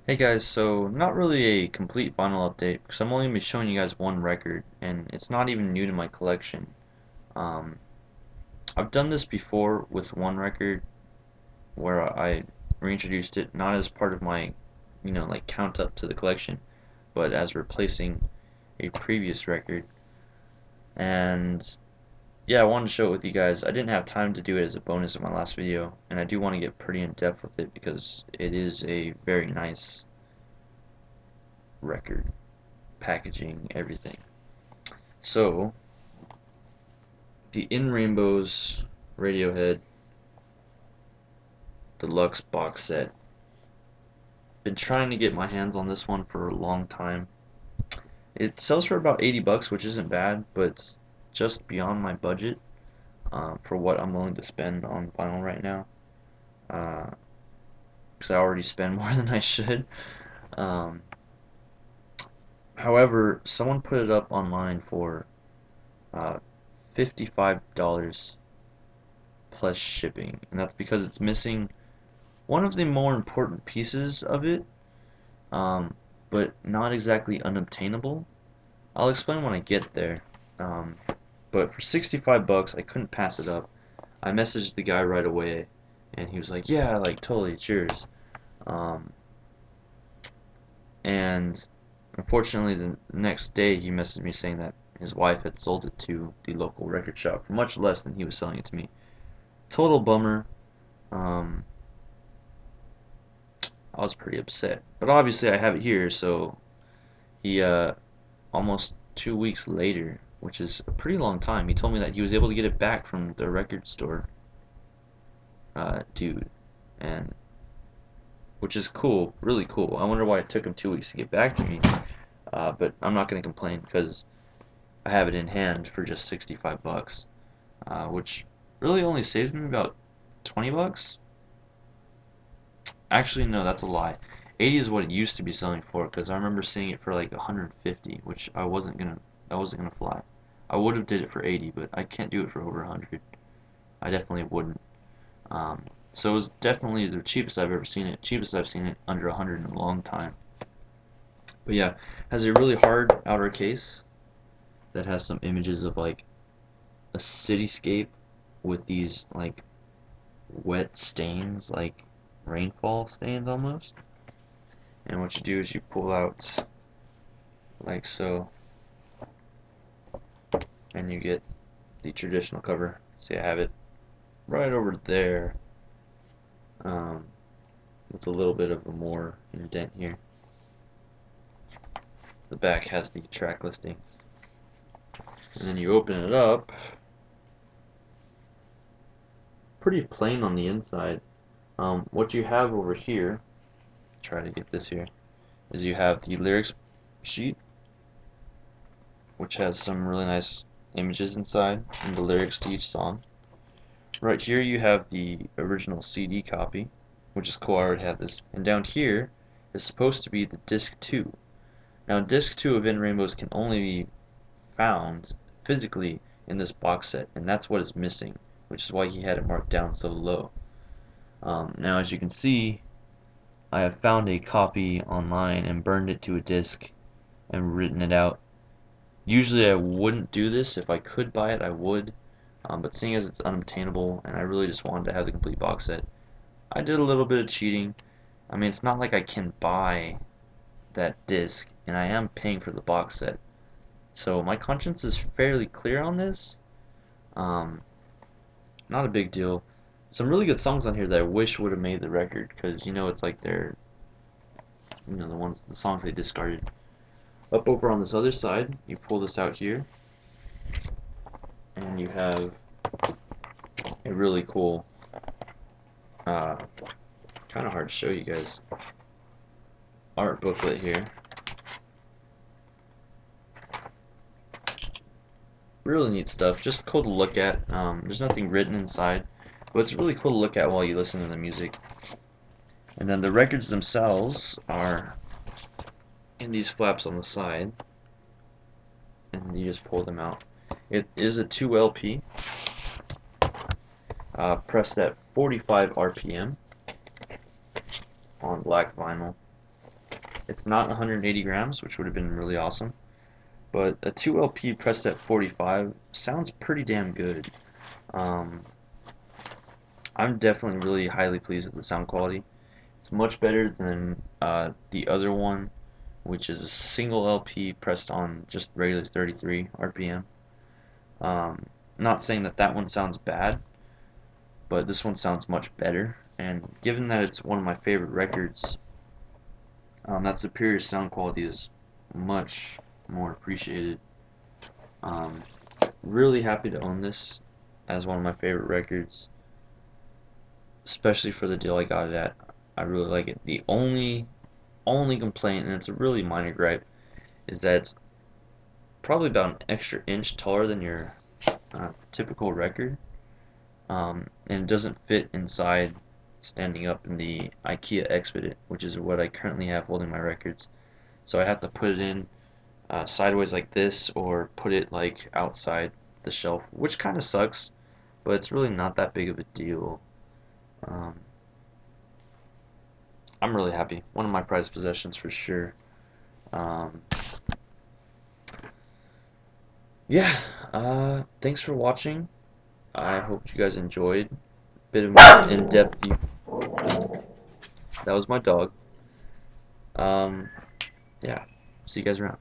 Hey guys, so not really a complete vinyl update because I'm only going to be showing you guys one record and it's not even new to my collection. Um, I've done this before with one record where I reintroduced it not as part of my, like count up to the collection, but as replacing a previous record. And yeah, I wanted to show it with you guys. I didn't have time to do it as a bonus in my last video, and I do want to get pretty in depth with it because it is a very nice record, packaging, everything. So, the In Rainbows Radiohead Deluxe box set. Been trying to get my hands on this one for a long time. It sells for about 80 bucks, which isn't bad, but it's just beyond my budget for what I'm willing to spend on vinyl right now. Because I already spend more than I should. Um, However, someone put it up online for uh, $55 plus shipping, and that's because it's missing one of the more important pieces of it, um, but not exactly unobtainable. I'll explain when I get there. Um, but for 65 bucks, I couldn't pass it up. I messaged the guy right away, and he was like, "Yeah, like totally, cheers." Um, and unfortunately, the next day he messaged me saying that his wife had sold it to the local record shop for much less than he was selling it to me. Total bummer. Um, I was pretty upset, but obviously I have it here, so he almost 2 weeks later, which is a pretty long time, he told me that he was able to get it back from the record store dude, and which is cool, really cool. I wonder why it took him 2 weeks to get back to me, but I'm not going to complain because I have it in hand for just 65 bucks, which really only saves me about 20 bucks. Actually, no, that's a lie. 80 is what it used to be selling for because I remember seeing it for like 150, which that wasn't gonna fly. I would have did it for 80, but I can't do it for over 100. I definitely wouldn't. So it was definitely the cheapest I've ever seen it. Cheapest I've seen it under 100 in a long time. But yeah, has a really hard outer case that has some images of like a cityscape with these like wet stains, like rainfall stains almost. And what you do is you pull out like so, and you get the traditional cover. See, I have it right over there, um, with a little bit of a more indent here. The back has the track listings, and then you open it up. Pretty plain on the inside. What you have over here, try to get this here, is you have the lyrics sheet, which has some really nice images inside and the lyrics to each song. Right here you have the original CD copy, which is cool. I already have this. And down here is supposed to be the disc 2. Now disc 2 of In Rainbows can only be found physically in this box set, and that's what is missing, which is why he had it marked down so low. Now as you can see, I have found a copy online and burned it to a disc and written it out. Usually I wouldn't do this. If I could buy it, I would. But seeing as it's unobtainable and I really just wanted to have the complete box set, I did a little bit of cheating. I mean, it's not like I can buy that disc, and I am paying for the box set. So my conscience is fairly clear on this. Um, Not a big deal. Some really good songs on here that I wish would have made the record, because it's like they're, the songs they discarded. Up over on this other side, you pull this out here, and you have a really cool, uh, kind of hard to show you guys, art booklet here. Really neat stuff. Just cool to look at. There's nothing written inside, but it's really cool to look at while you listen to the music. And then the records themselves are in these flaps on the side, and you just pull them out. It is a 2 LP, pressed at 45 RPM on black vinyl. It's not 180 grams, which would have been really awesome. But a 2 LP pressed at 45 sounds pretty damn good. Um, I'm definitely really highly pleased with the sound quality. It's much better than the other one, which is a single LP pressed on just regular 33 RPM. Um, Not saying that that one sounds bad, but this one sounds much better. And given that it's one of my favorite records, that superior sound quality is much more appreciated. Um, Really happy to own this as one of my favorite records, especially for the deal I got it at. I really like it. The only complaint, and it's a really minor gripe, is that it's probably about an extra inch taller than your typical record, and it doesn't fit inside standing up in the IKEA Expedit, which is what I currently have holding my records. So I have to put it in sideways like this, or put it like outside the shelf, which kind of sucks, but it's really not that big of a deal. Um, I'm really happy. One of my prized possessions for sure. Um, yeah, thanks for watching. I hope you guys enjoyed. Bit of more in-depth view. That was my dog. Um, yeah, see you guys around.